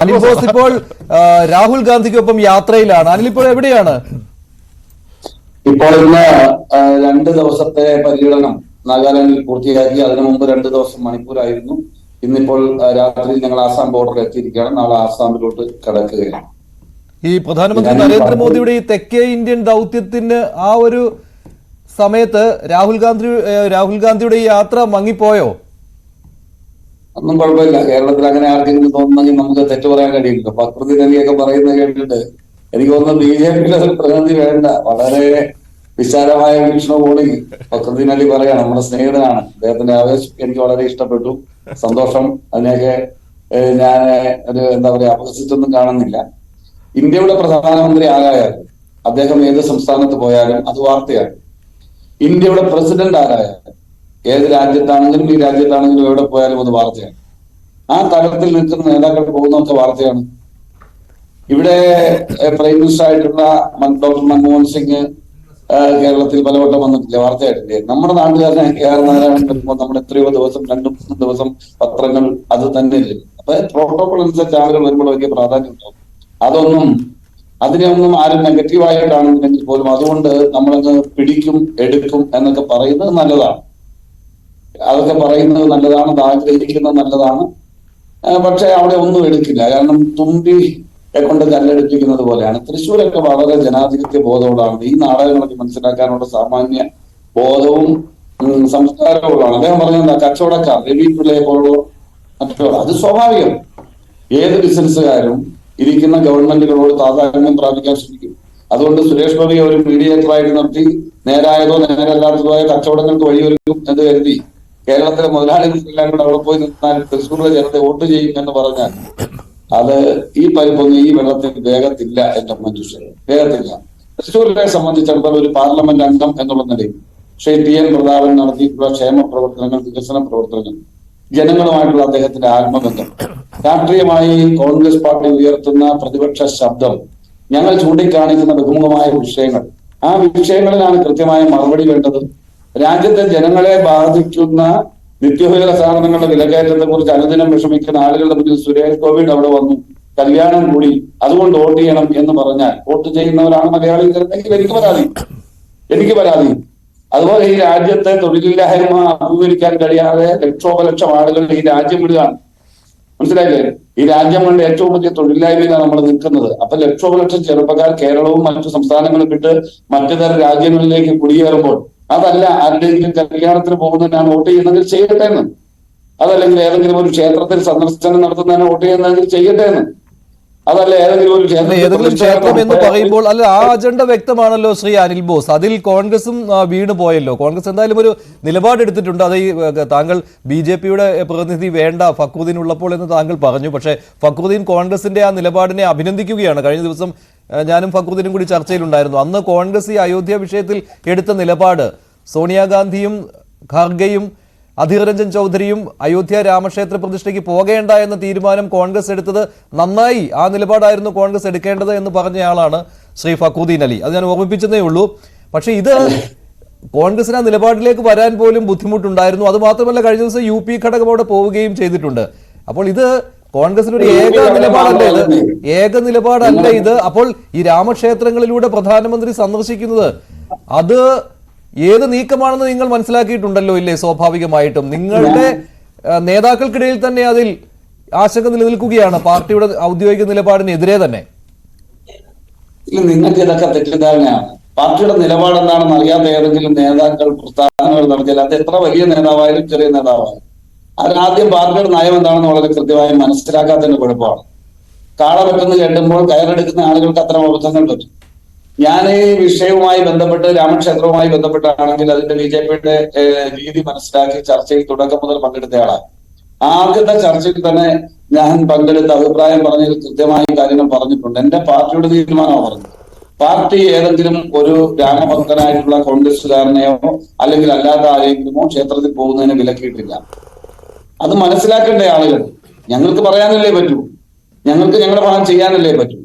Anil boss ഇപ്പോൾ രാഹുൽ ഗാന്ധിക്കൊപ്പം യാത്രയിലാണ്. അനിൽ ഇപ്പോൾ എവിടെയാണ്? ഇപ്പോൾ ഇന്ന് 2 ദിവസത്തെ പര്യടനം നാഗാലാൻഡിൽ പൂർത്തിയാക്കി. അതിനു മുമ്പ് 2 ദിവസം മണിപ്പൂരായിരുന്നു. ഇന്നിപ്പോൾ രാത്രി ഞങ്ങൾ ആസാം ബോർഡറിൽ എത്തിയിരിക്കുകയാണ്. നാളെ ആസാമിലോട്ട് കടക്കുകയാണ്. ഈ പ്രധാനമന്ത്രി നരേന്ദ്രമോദിയുടെ ഈ തെക്കേ ഇന്ത്യൻ ദൗത്യത്തിന് ആ ഒരു സമയത്ത് രാഹുൽ ഗാന്ധിയുടെ ഈ യാത്ര മങ്ങിപ്പോയോ? ഒന്നും കുഴപ്പമില്ല. കേരളത്തിൽ അങ്ങനെ ആർക്കെങ്കിലും തോന്നുന്നെങ്കിൽ നമുക്ക് തെറ്റു പറയാൻ കഴിയില്ല. ഫക്രുദ്ദീൻ അലിയൊക്കെ പറയുന്നത് കേട്ടിട്ട് എനിക്ക് തോന്നുന്നു BJPയുടെ ഒരു പ്രതിനിധി വേണ്ട. വളരെ വിശാലമായ വീക്ഷണകോണിൽ ഫക്രുദ്ദീൻ അലി പറയാം. നമ്മുടെ സ്നേഹിതനാണ്. അദ്ദേഹത്തിന്റെ ആവേശം എനിക്ക് വളരെ ഇഷ്ടപ്പെട്ടു. സന്തോഷം. അതിനെയൊക്കെ ഞാൻ ഒരു അപഹസിച്ചൊന്നും കാണുന്നില്ല. ഇന്ത്യയുടെ പ്രധാനമന്ത്രി ആരായാലും അദ്ദേഹം ഏത് സംസ്ഥാനത്ത് പോയാലും അത് വാർത്തയാണ്. ഇന്ത്യയുടെ പ്രസിഡന്റ് ആരായാലും ഏത് രാജ്യത്താണെങ്കിലും ഈ രാജ്യത്താണെങ്കിലും എവിടെ പോയാലും അത് വാർത്തയാണ്. ആ തലത്തിൽ നിൽക്കുന്ന നേതാക്കൾ പോകുന്നതൊക്കെ വാർത്തയാണ്. ഇവിടെ പ്രൈം മിനിസ്റ്റർ ആയിട്ടുള്ള ഡോക്ടർ മൻമോഹൻ സിംഗ് കേരളത്തിൽ പലവട്ടം വന്നിട്ടില്ല, വാർത്തയായിട്ടില്ലേ? നമ്മുടെ നാട്ടുകാരനെ KR നാരായണൻ വരുമ്പോൾ നമ്മൾ എത്രയോ ദിവസം 2-3 ദിവസം പത്രങ്ങൾ അത് തന്നെ ഇല്ല. അപ്പൊ പ്രോട്ടോകോൾ അനുസരിച്ച് ആളുകൾ വരുമ്പോൾ വലിയ പ്രാധാന്യം ഉണ്ടാവും. അതിനെയൊന്നും ആരും നെഗറ്റീവായിട്ട് കാണുന്നില്ലെങ്കിൽ പോലും അതുകൊണ്ട് നമ്മളങ്ങ് പിടിക്കും എടുക്കും എന്നൊക്കെ പറയുന്നത് നല്ലതാണ്. അതൊക്കെ പറയുന്നത് നല്ലതാണ്, ആഗ്രഹിക്കുന്നത് നല്ലതാണ്. പക്ഷെ അവിടെ ഒന്നും എടുക്കില്ല. കാരണം തുമ്പിയെ കൊണ്ട് കല്ലെടുപ്പിക്കുന്നത് പോലെയാണ്. തൃശ്ശൂരൊക്കെ വളരെ ജനാധിപത്യ ബോധമുള്ളതാണ്. ഈ നാടകങ്ങളൊക്കെ മനസ്സിലാക്കാനുള്ള സാമാന്യ ബോധവും സംസ്കാരവുമാണ്. അദ്ദേഹം പറഞ്ഞ കച്ചവടക്കാർ രവി പിള്ളയെ പോലുള്ള മറ്റുള്ള അത് സ്വാഭാവികം. ഏത് ബിസിനസ്സുകാരും ഇരിക്കുന്ന ഗവൺമെന്റുകളോട് താതാത്മ്യം പ്രാപിക്കാൻ ശ്രമിക്കും. അതുകൊണ്ട് സുരേഷ് ഗോപിയെ ഒരു മീഡിയേറ്ററായിട്ട് നിർത്തി നേരായതോ നേരല്ലാത്തതോ ആയ കച്ചവടങ്ങൾക്ക് വഴിയൊരുക്കും എന്ന് കരുതി കേരളത്തിലെ മുതലാളികളെല്ലാം കൂടെ അവിടെ പോയി നിന്നാൽ തൃശ്ശൂരിലെ ജനത്തെ വോട്ട് ചെയ്യും എന്ന് പറഞ്ഞാൽ അത് ഈ പരിപ്പൊന്നും ഈ വെള്ളത്തിൽ വേഗത്തില്ല. എന്റെ മനുഷ്യർ വേഗത്തില്ല. തൃശ്ശൂരിനെ സംബന്ധിച്ചിടത്തോളം ഒരു പാർലമെന്റ് അംഗം എന്നുള്ള നിലയിൽ ശ്രീ TN പ്രതാപൻ നടത്തിയിട്ടുള്ള ക്ഷേമ പ്രവർത്തനങ്ങൾ, വികസന പ്രവർത്തനങ്ങൾ, ജനങ്ങളുമായിട്ടുള്ള അദ്ദേഹത്തിന്റെ ആത്മബന്ധം, രാഷ്ട്രീയമായി കോൺഗ്രസ് പാർട്ടി ഉയർത്തുന്ന പ്രതിപക്ഷ ശബ്ദം, ഞങ്ങൾ ചൂണ്ടിക്കാണിക്കുന്ന ബഹുമുഖമായ വിഷയങ്ങൾ, ആ വിഷയങ്ങളിലാണ് കൃത്യമായ മറുപടി വേണ്ടത്. രാജ്യത്തെ ജനങ്ങളെ ബാധിക്കുന്ന നിത്യോപയോഗ സാധനങ്ങളുടെ വിലക്കയറ്റത്തെ കുറിച്ച് അനുദിനം വിഷമിക്കുന്ന ആളുകളുടെ മുന്നിൽ സുരേഷ് ഗോപിയുടെ അവിടെ വന്നു കല്യാണം കൂടി അതുകൊണ്ട് വോട്ട് ചെയ്യണം എന്ന് പറഞ്ഞാൽ വോട്ട് ചെയ്യുന്നവരാണ് മലയാളികൾ എങ്കിൽ എനിക്ക് പരാതി. അതുപോലെ ഈ രാജ്യത്തെ തൊഴിലില്ലായ്മ അഭിമുഖീകരിക്കാൻ കഴിയാതെ ലക്ഷോപലക്ഷം ആളുകൾ ഈ രാജ്യം വിടുകയാണ്. മനസ്സിലായില്ലേ? ഈ രാജ്യം കൊണ്ട് ഏറ്റവും വലിയ തൊഴിലില്ലായ്മയിലാണ് നമ്മൾ നിൽക്കുന്നത്. അപ്പൊ ലക്ഷോപലക്ഷം ചെറുപ്പക്കാർ കേരളവും മറ്റു സംസ്ഥാനങ്ങളും വിട്ട് മറ്റു തരം രാജ്യങ്ങളിലേക്ക് കുടിയേറുമ്പോൾ അതല്ല ആരുടെയെങ്കിലും കല്യാണത്തിന് പോകുന്നതിനാണ് വോട്ട് ചെയ്യുന്നതെങ്കിൽ ചെയ്യട്ടെ എന്ന്. അതല്ലെങ്കിൽ ഏതെങ്കിലും ഒരു ക്ഷേത്രത്തിൽ സന്ദർശനം നടത്തുന്നതിന് വോട്ട് ചെയ്യുന്നതെങ്കിൽ ചെയ്യട്ടെ എന്ന്. അതല്ല ഏതെങ്കിലും ക്ഷേത്രം എന്ന് പറയുമ്പോൾ അല്ല, ആ അജണ്ട വ്യക്തമാണല്ലോ ശ്രീ അനിൽ ബോസ്. അതിൽ കോൺഗ്രസും വീണ് പോയല്ലോ. കോൺഗ്രസ് എന്തായാലും ഒരു നിലപാടെടുത്തിട്ടുണ്ട്. അത് ഈ താങ്കൾ BJPയുടെ പ്രതിനിധി വേണ്ട ഫക്രുദ്ദീൻ ഉള്ളപ്പോൾ എന്ന് താങ്കൾ പറഞ്ഞു. പക്ഷേ ഫക്രുദ്ദീൻ കോൺഗ്രസിന്റെ ആ നിലപാടിനെ അഭിനന്ദിക്കുകയാണ്. കഴിഞ്ഞ ദിവസം ഞാനും ഫക്രുദ്ദീനും കൂടി ചർച്ചയിലുണ്ടായിരുന്നു. അന്ന് കോൺഗ്രസ് ഈ അയോധ്യ വിഷയത്തിൽ എടുത്ത നിലപാട്, സോണിയാഗാന്ധിയും ഖാർഗെയും അധീർ രഞ്ജൻ ചൗധരിയും അയോധ്യ രാമക്ഷേത്ര പ്രതിഷ്ഠയ്ക്ക് പോകേണ്ട എന്ന തീരുമാനം കോൺഗ്രസ് എടുത്തത് നന്നായി, ആ നിലപാടായിരുന്നു കോൺഗ്രസ് എടുക്കേണ്ടത് എന്ന് പറഞ്ഞയാളാണ് ശ്രീ ഫക്രുദ്ദീൻ അലി. അത് ഞാൻ ഓർമ്മിപ്പിച്ചതേ ഉള്ളൂ. പക്ഷെ ഇത് കോൺഗ്രസിന് ആ നിലപാടിലേക്ക് വരാൻ പോലും ബുദ്ധിമുട്ടുണ്ടായിരുന്നു. അത് മാത്രമല്ല കഴിഞ്ഞ ദിവസം UP ഘടകം അവിടെ പോവുകയും ചെയ്തിട്ടുണ്ട്. അപ്പോൾ ഇത് കോൺഗ്രസിന് ഒരു ഏക നിലപാടല്ല ഇത്. അപ്പോൾ ഈ രാമക്ഷേത്രങ്ങളിലൂടെ പ്രധാനമന്ത്രി സന്ദർശിക്കുന്നത് അത് ഏത് നീക്കമാണെന്ന് നിങ്ങൾ മനസ്സിലാക്കിയിട്ടുണ്ടല്ലോ ഇല്ലേ? സ്വാഭാവികമായിട്ടും നിങ്ങളുടെ നേതാക്കൾക്കിടയിൽ തന്നെ അതിൽ ആശങ്ക നിലനിൽക്കുകയാണ്, പാർട്ടിയുടെ ഔദ്യോഗിക നിലപാടിനെതിരെ തന്നെ. നിങ്ങൾക്ക് ഇതൊക്കെ തെറ്റിദ്ധാരണയാണ്. പാർട്ടിയുടെ നിലപാട് എന്താണെന്ന് അറിയാത്ത ഏതെങ്കിലും നേതാക്കൾ പ്രസ്ഥാനങ്ങൾ നടത്തിയാൽ അത് എത്ര വലിയ നേതാവായാലും ചെറിയ നേതാവായാലും അതിനാദ്യം പാർട്ടിയുടെ നയം എന്താണെന്ന് വളരെ കൃത്യമായി മനസ്സിലാക്കാത്തതിന്റെ കുഴപ്പമാണ്. കാള പറ്റുന്ന കേട്ടുമ്പോൾ കയറെടുക്കുന്ന ആളുകൾക്ക് അത്തരം അബദ്ധങ്ങൾ പറ്റും. ഞാൻ ഈ വിഷയവുമായി ബന്ധപ്പെട്ട് രാമക്ഷേത്രവുമായി ബന്ധപ്പെട്ടാണെങ്കിൽ അതിന്റെ BJPയുടെ രീതി മനസ്സിലാക്കി ചർച്ചയിൽ തുടക്കം മുതൽ പങ്കെടുത്തയാളാണ്. ആദ്യത്തെ ചർച്ചയിൽ തന്നെ ഞാൻ പങ്കെടുത്ത അഭിപ്രായം പറഞ്ഞതിൽ കൃത്യമായി കാര്യങ്ങൾ പറഞ്ഞിട്ടുണ്ട്. എന്റെ പാർട്ടിയുടെ തീരുമാനമാണ് പറഞ്ഞത്. പാർട്ടി ഏതെങ്കിലും ഒരു രാമഭക്തനായിട്ടുള്ള കോൺഗ്രസുകാരനെയോ അല്ലെങ്കിൽ അല്ലാത്ത ആരെങ്കിലുമോ ക്ഷേത്രത്തിൽ പോകുന്നതിന് വിലക്കിയിട്ടില്ല. അത് മനസ്സിലാക്കേണ്ട ആളുകൾ. ഞങ്ങൾക്ക് പറയാനല്ലേ പറ്റൂ, ഞങ്ങൾക്ക് ഞങ്ങളുടെ ഭാഗം ചെയ്യാനല്ലേ പറ്റൂ.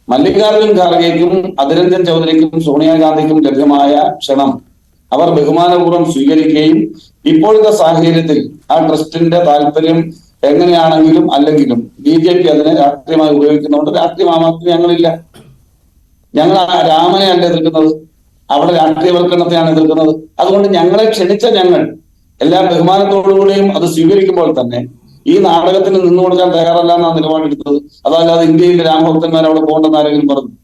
മല്ലികാർജുൻ ഖാർഗെയ്ക്കും അധീർ രഞ്ജൻ ചൗധരിക്കും സോണിയാഗാന്ധിക്കും ലഭ്യമായ ക്ഷണം അവർ ബഹുമാനപൂർവ്വം സ്വീകരിക്കുകയും ഇപ്പോഴത്തെ സാഹചര്യത്തിൽ ആ ട്രസ്റ്റിന്റെ താല്പര്യം എങ്ങനെയാണെങ്കിലും അല്ലെങ്കിലും BJP അതിനെ രാഷ്ട്രീയമായി ഉപയോഗിക്കുന്നതുകൊണ്ട് രാഷ്ട്രീയമാക്കി ഞങ്ങളില്ല. ഞങ്ങൾ ആ രാമനെ അല്ല എതിർക്കുന്നത്, അവിടെ രാഷ്ട്രീയവൽക്കരണത്തെയാണ് എതിർക്കുന്നത്. അതുകൊണ്ട് ഞങ്ങളെ ക്ഷണിച്ച ഞങ്ങൾ എല്ലാ ബഹുമാനത്തോടുകൂടിയും അത് സ്വീകരിക്കുമ്പോൾ തന്നെ ഈ നാടകത്തിന് നിന്നു കൊടുക്കാൻ തയ്യാറല്ല എന്നാണ് നിലപാടെടുത്തത്. അതല്ലാതെ ഇന്ത്യയിലെ രാമഭക്തന്മാർ അവിടെ പോകണ്ടെന്ന് ആരെങ്കിലും പറഞ്ഞു?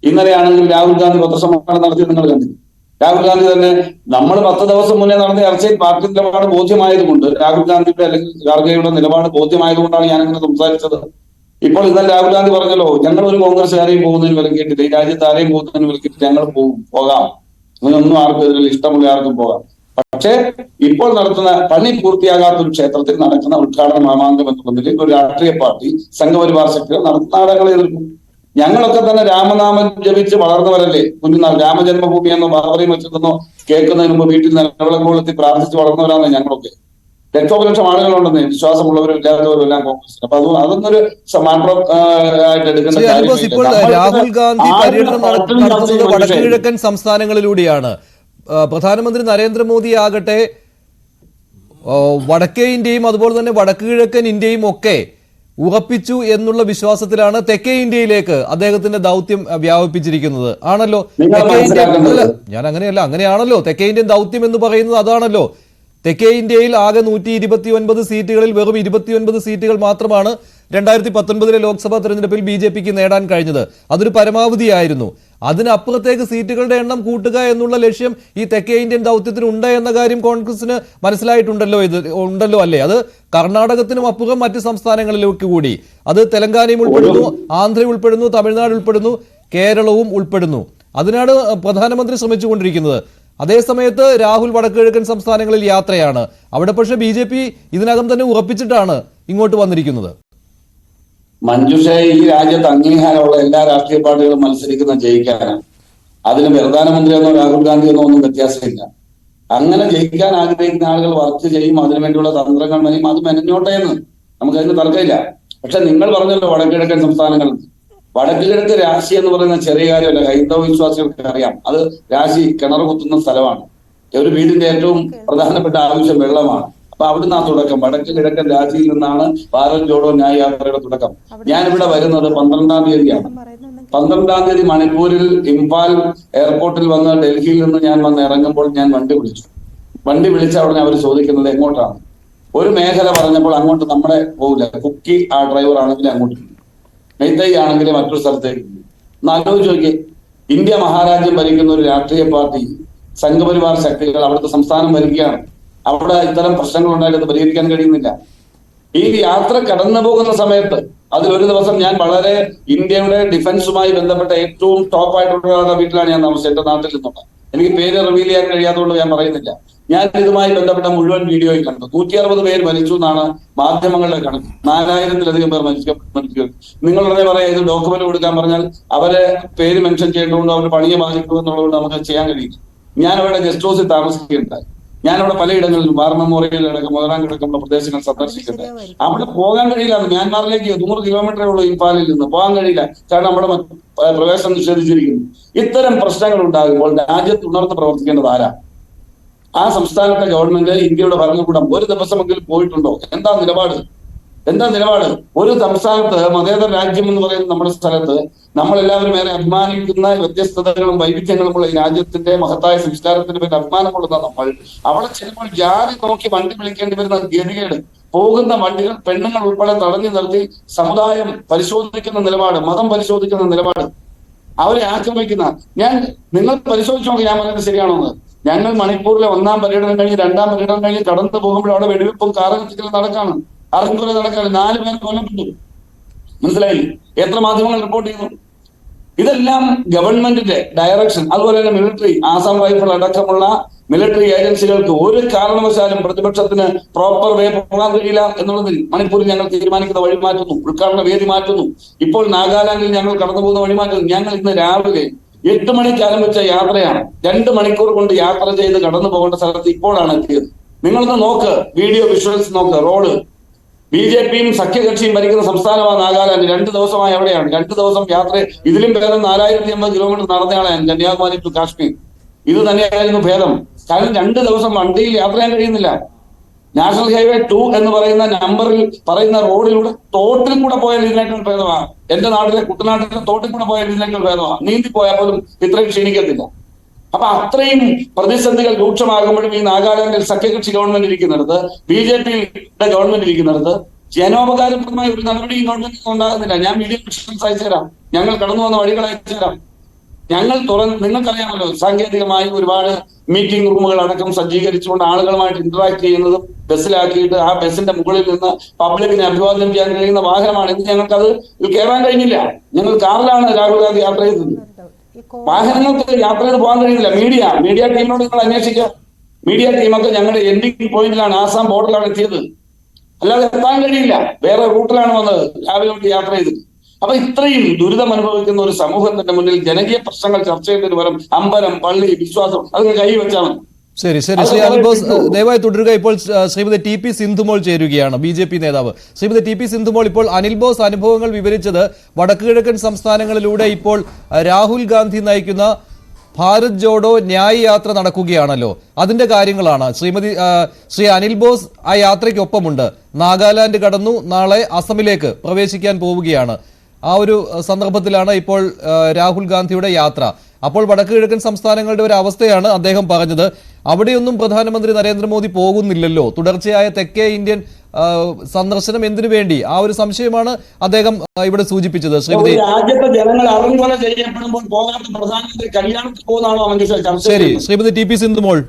ഇന്നലെയാണെങ്കിൽ രാഹുൽ ഗാന്ധി പത്രസമ്മേളനം നടത്തി, നിങ്ങൾ കണ്ടില്ല? രാഹുൽ ഗാന്ധി തന്നെ നമ്മൾ 10 ദിവസം മുന്നേ നടന്ന ചർച്ചയിൽ പാർട്ടി നിലപാട് ബോധ്യമായതുകൊണ്ട്, രാഹുൽ ഗാന്ധിയുടെ അല്ലെങ്കിൽ ഖാർഗെയുടെ നിലപാട് ബോധ്യമായതുകൊണ്ടാണ് ഞാനിങ്ങനെ സംസാരിച്ചത്. ഇപ്പോൾ ഇന്നലെ രാഹുൽ ഗാന്ധി പറഞ്ഞല്ലോ, ഞങ്ങൾ ഒരു കോൺഗ്രസ്സുകാരെയും പോകുന്നതിന് വിലക്കിയിട്ടില്ല, ഈ രാജ്യത്ത് ആരെയും പോകുന്നതിന് വിലക്കിയിട്ട് ഞങ്ങൾ പോകാം, അങ്ങനെയൊന്നും ആർക്കും എതിരില്ല, ഇഷ്ടമുള്ള ആർക്കും പോകാം. പക്ഷേ ഇപ്പോൾ നടത്തുന്ന പണി പൂർത്തിയാകാത്ത ഒരു ക്ഷേത്രത്തിൽ നടക്കുന്ന ഉദ്ഘാടന മാമാങ്കം എന്നുള്ളതിൽ ഒരു രാഷ്ട്രീയ പാർട്ടി സംഘപരിവാർ ശക്തികൾ നടത്തുന്ന നാടകങ്ങളെ എതിർക്കും. ഞങ്ങളൊക്കെ തന്നെ രാമനാമം ജപിച്ച് വളർന്നവരല്ലേ. കുഞ്ഞുനാൾ രാമജന്മഭൂമി എന്നോ ബാബറിയും വെച്ചിരുന്നോ കേൾക്കുന്നതിന് മുമ്പ് വീട്ടിൽ നിലവിളക്കോളെത്തി പ്രാർത്ഥിച്ച് വളർന്നവരാണ് ഞങ്ങളൊക്കെ. ലക്ഷോപലക്ഷം ആളുകളുണ്ടെന്ന്, വിശ്വാസമുള്ളവരും ഇല്ലാത്തവരും എല്ലാം കോൺഗ്രസ്. അപ്പൊ അതൊന്നൊരു മാറ്റർ ആയിട്ട് എടുക്കേണ്ട ഇപ്പോൾ കാര്യമില്ല. രാഹുൽ ഗാന്ധി പര്യടനം നടത്തുന്നത് വടക്കു കിഴക്കൻ സംസ്ഥാനങ്ങളിലൂടെയാണ്. പ്രധാനമന്ത്രി നരേന്ദ്രമോദി ആകട്ടെ വടക്കേ ഇന്ത്യയും അതുപോലെ തന്നെ വടക്കു കിഴക്കൻ ഇന്ത്യയും ഒക്കെ ഉറപ്പിച്ചു എന്നുള്ള വിശ്വാസത്തിലാണ് തെക്കേ ഇന്ത്യയിലേക്ക് അദ്ദേഹത്തിന്റെ ദൗത്യം വ്യാപിപ്പിച്ചിരിക്കുന്നത്. ആണല്ലോ തെക്കേ ഇന്ത്യ, ഞാൻ അങ്ങനെയല്ല, അങ്ങനെയാണല്ലോ തെക്കേ ഇന്ത്യൻ ദൗത്യം എന്ന് പറയുന്നത്. അതാണല്ലോ തെക്കേ ഇന്ത്യയിൽ ആകെ 129 സീറ്റുകളിൽ വെറും 29 സീറ്റുകൾ മാത്രമാണ് 2019 ലോക്സഭാ തെരഞ്ഞെടുപ്പിൽ BJPക്ക് നേടാൻ കഴിഞ്ഞത്. അതൊരു പരമാവധിയായിരുന്നു. അതിനപ്പുറത്തേക്ക് സീറ്റുകളുടെ എണ്ണം കൂട്ടുക എന്നുള്ള ലക്ഷ്യം ഈ തെക്കേ ഇന്ത്യൻ ദൗത്യത്തിന് ഉണ്ട് എന്ന കാര്യം കോൺഗ്രസിന് മനസ്സിലായിട്ടുണ്ടല്ലോ. ഉണ്ടല്ലോ അല്ലേ? അത് കർണാടകത്തിനും അപ്പുറം മറ്റ് സംസ്ഥാനങ്ങളിലേക്ക് കൂടി, അത് തെലങ്കാനയും ഉൾപ്പെടുന്നു, ആന്ധ്ര ഉൾപ്പെടുന്നു, തമിഴ്നാട് ഉൾപ്പെടുന്നു, കേരളവും ഉൾപ്പെടുന്നു. അതിനാണ് പ്രധാനമന്ത്രി ശ്രമിച്ചുകൊണ്ടിരിക്കുന്നത്. അതേസമയത്ത് രാഹുൽ വടക്കുകിഴക്കൻ സംസ്ഥാനങ്ങളിൽ യാത്രയാണ്. അവിടെ പക്ഷേ BJP ഇതിനകം തന്നെ ഉറപ്പിച്ചിട്ടാണ് ഇങ്ങോട്ട് വന്നിരിക്കുന്നത്. മഞ്ജുഷ, ഈ രാജ്യത്ത് അംഗീകാരമുള്ള എല്ലാ രാഷ്ട്രീയ പാർട്ടികളും മത്സരിക്കുന്ന ജയിക്കാനാണ്. അതിന് പ്രധാനമന്ത്രി എന്നോ രാഹുൽ ഗാന്ധി എന്നോ ഒന്നും വ്യത്യാസമില്ല. അങ്ങനെ ജയിക്കാൻ ആഗ്രഹിക്കുന്ന ആളുകൾ വർക്ക് ചെയ്യും, അതിനുവേണ്ടിയുള്ള തന്ത്രങ്ങൾ മെനയും, അത് മെനഞ്ഞോട്ടെ എന്ന് നമുക്കതിന് തർക്കമില്ല. പക്ഷെ നിങ്ങൾ പറഞ്ഞല്ലോ വടക്കുകിഴക്കൻ സംസ്ഥാനങ്ങൾ, വടക്കുകിഴക്ക് രാശി എന്ന് പറയുന്ന ചെറിയ കാര്യമല്ല. ഹൈന്ദവ വിശ്വാസികൾക്ക് അറിയാം, അത് രാശി കിണർ കുത്തുന്ന സ്ഥലമാണ്. ഒരു വീടിന്റെ ഏറ്റവും പ്രധാനപ്പെട്ട ആവശ്യം വെള്ളമാണ്. അപ്പൊ അവിടുന്ന് ആ തുടക്കം, വടക്ക് കിഴക്കൻ രാശിയിൽ നിന്നാണ് ഭാരത് ജോഡോ ന്യായ യാത്രയുടെ തുടക്കം. ഞാനിവിടെ വരുന്നത് 12-ാം തീയതിയാണ്. 12-ാം തീയതി മണിപ്പൂരിൽ ഇംഫാൽ എയർപോർട്ടിൽ വന്ന് ഡൽഹിയിൽ നിന്ന് ഞാൻ വന്ന് ഇറങ്ങുമ്പോൾ ഞാൻ വണ്ടി വിളിച്ച ഉടനെ അവർ ചോദിക്കുന്നത് എങ്ങോട്ടാണ്. ഒരു മേഖല പറഞ്ഞപ്പോൾ അങ്ങോട്ട് നമ്മളെ പോകില്ല, കുക്കി ആ ഡ്രൈവർ ആണെങ്കിൽ അങ്ങോട്ട്, മെയ്തൈ ആണെങ്കിൽ മറ്റൊരു സ്ഥലത്തേക്ക്. ഒന്ന് ആലോചിച്ച് നോക്കിയേ, ഇന്ത്യ മഹാരാജ്യം ഭരിക്കുന്ന ഒരു രാഷ്ട്രീയ പാർട്ടി സംഘപരിവാർ ശക്തികൾ അവിടുത്തെ സംസ്ഥാനം ഭരിക്കുകയാണ്. അവിടെ ഇത്തരം പ്രശ്നങ്ങൾ ഉണ്ടായിട്ട് അത് പരിഹരിക്കാൻ കഴിയുന്നില്ല. ഈ യാത്ര കടന്നു പോകുന്ന സമയത്ത് അതിലൊരു ദിവസം ഞാൻ വളരെ ഇന്ത്യയുടെ ഡിഫൻസുമായി ബന്ധപ്പെട്ട ഏറ്റവും ടോപ്പ് ആയിട്ടുള്ള ഒരാളുടെ വീട്ടിലാണ് ഞാൻ താമസിച്ചത്, എന്റെ നാട്ടിൽ നിന്നുള്ള. എനിക്ക് പേര് റിവീൽ ചെയ്യാൻ കഴിയാത്തതുകൊണ്ട് ഞാൻ പറയുന്നില്ല. ഞാൻ ഇതുമായി ബന്ധപ്പെട്ട മുഴുവൻ വീഡിയോയിൽ കണ്ടു. 160 പേര് മരിച്ചു എന്നാണ് മാധ്യമങ്ങളുടെ കണക്ക്. 4000-ലധികം പേർ മരിച്ചു. നിങ്ങൾ ഉടനെ പറയാം ഇത് ഡോക്യുമെന്റ് കൊടുക്കാൻ പറഞ്ഞാൽ അവരെ പേര് മെൻഷൻ ചെയ്യേണ്ടതുകൊണ്ട് അവർ പണിയെ ബാധിക്കുമെന്നുള്ളതുകൊണ്ട് നമുക്ക് ചെയ്യാൻ കഴിയില്ല. ഞാൻ അവരുടെ ഗസ്റ്റ് ഹൗസിൽ താമസിക്കുകയുണ്ടായി. ഞാനവിടെ പലയിടങ്ങളിലും വാർ മെമ്മോറിയൽ അടക്കം മുതലാൻ കിടക്കുന്ന പ്രദേശങ്ങൾ സന്ദർശിക്കുന്നുണ്ട്. അവിടെ പോകാൻ കഴിയില്ല. മ്യാൻമാറിലേക്ക് 100 കിലോമീറ്ററേ ഉള്ളൂ ഇംഫാലിൽ നിന്ന്, പോകാൻ കഴിയില്ല. കാരണം അവിടെ പ്രവേശനം നിഷേധിച്ചിരിക്കുന്നു. ഇത്തരം പ്രശ്നങ്ങൾ ഉണ്ടാകുമ്പോൾ രാജ്യത്ത് ഉണർന്ന് പ്രവർത്തിക്കേണ്ടത് ആരാ? ആ സംസ്ഥാനത്തെ ഗവൺമെന്റ്, ഇന്ത്യയുടെ ഭരണകൂടം ഒരു ദിവസമെങ്കിലും പോയിട്ടുണ്ടോ? എന്താ നിലപാട്? ഒരു സംസ്ഥാനത്ത്, മതേതര രാജ്യം എന്ന് പറയുന്ന നമ്മുടെ സ്ഥലത്ത്, നമ്മളെല്ലാവരും ഏറെ അഭിമാനിക്കുന്ന വ്യത്യസ്തതകളും വൈവിധ്യങ്ങളുമുള്ള ഈ രാജ്യത്തിന്റെ മഹത്തായ സംസ്കാരത്തിന്റെ പേരിൽ അഭിമാനമുള്ള നമ്മൾ അവിടെ ചിലപ്പോൾ ജാതി നോക്കി വണ്ടി വിളിക്കേണ്ടി വരുന്ന ഗതികേട്, പോകുന്ന വണ്ടികൾ പെണ്ണുങ്ങൾ ഉൾപ്പെടെ തടഞ്ഞു നിർത്തി സമുദായം പരിശോധിക്കുന്ന നിലപാട്, മതം പരിശോധിക്കുന്ന നിലപാട്, അവരെ ആക്രമിക്കുന്ന, നിങ്ങൾ പരിശോധിച്ചു നോക്കി, ഞാൻ പറയുന്നത് ശരിയാണോ എന്ന്. ഞങ്ങൾ മണിപ്പൂരിലെ 1-ാം പര്യടനം കഴിഞ്ഞ് 2-ാം പര്യടനം കഴിഞ്ഞ് കടന്നു പോകുമ്പോൾ അവിടെ വെടിവെപ്പും കാറകത്തിക്കലും നടക്കാണ്, അറങ്കുല നടക്കാണ്, 4 പേർ കൊല്ലപ്പെട്ടു. മനസ്സിലായി? എത്ര മാധ്യമങ്ങൾ റിപ്പോർട്ട് ചെയ്യുന്നു? ഇതെല്ലാം ഗവൺമെന്റിന്റെ ഡയറക്ഷൻ. അതുപോലെ തന്നെ മിലിറ്ററി, ആസാം റൈഫിൾ അടക്കമുള്ള മിലിറ്ററി ഏജൻസികൾക്ക് ഒരു കാരണവശാലും പ്രതിപക്ഷത്തിന് പ്രോപ്പർ വേ പോകാൻ കഴിയില്ല എന്നുള്ളതിൽ മണിപ്പൂരിൽ ഞങ്ങൾ തീരുമാനിക്കുന്ന വഴി മാറ്റുന്നു, ഉദ്ഘാടന വേദി മാറ്റുന്നു. ഇപ്പോൾ നാഗാലാൻഡിൽ ഞങ്ങൾ കടന്നു പോകുന്ന വഴി മാറ്റുന്നു. ഞങ്ങൾ ഇന്ന് രാവിലെ 8 മണിക്ക് ആരംഭിച്ച യാത്രയാണ്. 2 മണിക്കൂർ കൊണ്ട് യാത്ര ചെയ്ത് കടന്നു പോകേണ്ട സ്ഥലത്ത് ഇപ്പോഴാണ് എത്തിയത്. നിങ്ങളൊന്ന് നോക്ക്, വീഡിയോ വിഷ്വൽസ് നോക്ക്. റോഡ് BJPയും സഖ്യകക്ഷിയും ഭരിക്കുന്ന സംസ്ഥാനമാണ് നാഗാലാൻഡ്. 2 ദിവസമായി അവിടെയാണ്. 2 ദിവസം യാത്ര. ഇതിലും ഭേദം 4050 കിലോമീറ്റർ നടന്നയാളെ കന്യാകുമാരി ടു കാശ്മീർ. ഇത് തന്നെയായിരുന്നു ഭേദം. കാരണം 2 ദിവസം വണ്ടിയിൽ യാത്ര ചെയ്യാൻ കഴിയുന്നില്ല. നാഷണൽ ഹൈവേ 2 എന്ന് പറയുന്ന നമ്പറിൽ പറയുന്ന റോഡിലൂടെ തോട്ടിൽ കൂടെ പോയാൽ ഇതിനേക്കാൾ ഭേദമാണ്. എന്റെ നാട്ടിലെ കുട്ടനാട്ടിലെ തോട്ടിൽ കൂടെ പോയാൽ ഇതിനേക്കാൾ ഭേദമാണ്. നീന്തി പോയാൽ പോലും ഇത്രയും ക്ഷീണിക്കത്തില്ല. അപ്പൊ അത്രയും പ്രതിസന്ധികൾ രൂക്ഷമാകുമ്പോഴും ഈ നാഗാലാൻഡിൽ സഖ്യകക്ഷി ഗവൺമെന്റ് ഇരിക്കുന്നിടത്ത്, BJPയുടെ ഗവൺമെന്റ് ഇരിക്കുന്നിടത്ത് ജനോപകാരപ്രദമായ ഒരു നടപടി ഈ ഗവൺമെന്റ് ഉണ്ടാകുന്നില്ല. ഞാൻ വീഡിയോ വിഷ്വൽസ് അയച്ചുതരാം, ഞങ്ങൾ കടന്നു വന്ന വഴികൾ അയച്ചുതരാം. ഞങ്ങൾ നിങ്ങൾക്കറിയാമല്ലോ, സാങ്കേതികമായി ഒരുപാട് മീറ്റിംഗ് റൂമുകൾ അടക്കം സജ്ജീകരിച്ചുകൊണ്ട് ആളുകളുമായിട്ട് ഇന്ററാക്ട് ചെയ്യുന്നതും ബസ്സിലാക്കിയിട്ട് ആ ബസ്സിന്റെ മുകളിൽ നിന്ന് പബ്ലിക്കിനെ അഭിവാദ്യം ചെയ്യാൻ കഴിയുന്ന വാഹനമാണ്. ഇന്ന് ഞങ്ങൾക്കത് കയറാൻ കഴിഞ്ഞില്ല. ഞങ്ങൾ കാറിലാണ് രാഹുൽ ഗാന്ധി യാത്ര ചെയ്തത്. വാഹനങ്ങൾക്ക് യാത്ര ചെയ്ത് പോകാൻ കഴിയുന്നില്ല. മീഡിയ ടീമിനോട് നിങ്ങൾ അന്വേഷിക്കുക. മീഡിയ ടീമൊക്കെ ഞങ്ങളുടെ എൻഡിങ് പോയിന്റിലാണ്, ആസാം ബോർഡറിലാണ് എത്തിയത്. അല്ലാതെ എത്താൻ കഴിയില്ല. വേറെ റൂട്ടിലാണ് വന്നത് രാവിലെ തൊട്ട് യാത്ര ചെയ്തിട്ട്. അപ്പൊ ഇത്രയും ദുരിതം അനുഭവിക്കുന്ന ഒരു സമൂഹത്തിന്റെ മുന്നിൽ ജനകീയ പ്രശ്നങ്ങൾ ചർച്ച ചെയ്യുന്നതിന് പകരം അമ്പലം, പള്ളി, വിശ്വാസം അതൊക്കെ കൈവച്ചാൽ മതി. ശരി ശരി ശ്രീ അനിൽ ബോസ് ദയവായി തുടരുക. ഇപ്പോൾ ശ്രീമതി TP സിന്ധുമോൾ ചേരുകയാണ്, BJP നേതാവ്. ശ്രീമതി TP സിന്ധുമോൾ, ഇപ്പോൾ അനിൽ ബോസ് അനുഭവങ്ങൾ വിവരിച്ചത് വടക്കുകിഴക്കൻ സംസ്ഥാനങ്ങളിലൂടെ ഇപ്പോൾ രാഹുൽ ഗാന്ധി നയിക്കുന്ന ഭാരത് ജോഡോ ന്യായ് യാത്ര നടക്കുകയാണല്ലോ, അതിന്റെ കാര്യങ്ങളാണ്. ശ്രീ അനിൽ ബോസ് ആ യാത്രയ്ക്കൊപ്പമുണ്ട്. നാഗാലാൻഡ് കടന്നു, നാളെ അസമിലേക്ക് പ്രവേശിക്കാൻ പോവുകയാണ്. ആ ഒരു സന്ദർഭത്തിലാണ് ഇപ്പോൾ രാഹുൽ ഗാന്ധിയുടെ യാത്ര. അപ്പോൾ വടക്ക് കിഴക്കൻ സംസ്ഥാനങ്ങളുടെ ഒരു അവസ്ഥയാണ് അദ്ദേഹം പറഞ്ഞത്. അവിടെയൊന്നും പ്രധാനമന്ത്രി നരേന്ദ്രമോദി പോകുന്നില്ലല്ലോ. തുടർച്ചയായ തെക്കേ ഇന്ത്യൻ സന്ദർശനം എന്തിനു വേണ്ടി? ആ ഒരു സംശയമാണ് അദ്ദേഹം ഇവിടെ സൂചിപ്പിച്ചത്. ശ്രീമതി രാജ്യത്തെ ജനങ്ങൾ അറിഞ്ഞുപോലെ ചെയ്യപ്പെടുമ്പോൾ പോകാത്ത പ്രധാനമന്ത്രി കല്യാണത്തിൽ പോകുന്നതാണോ? ശരി, ശ്രീമതി TP സിന്ധുമോൾ.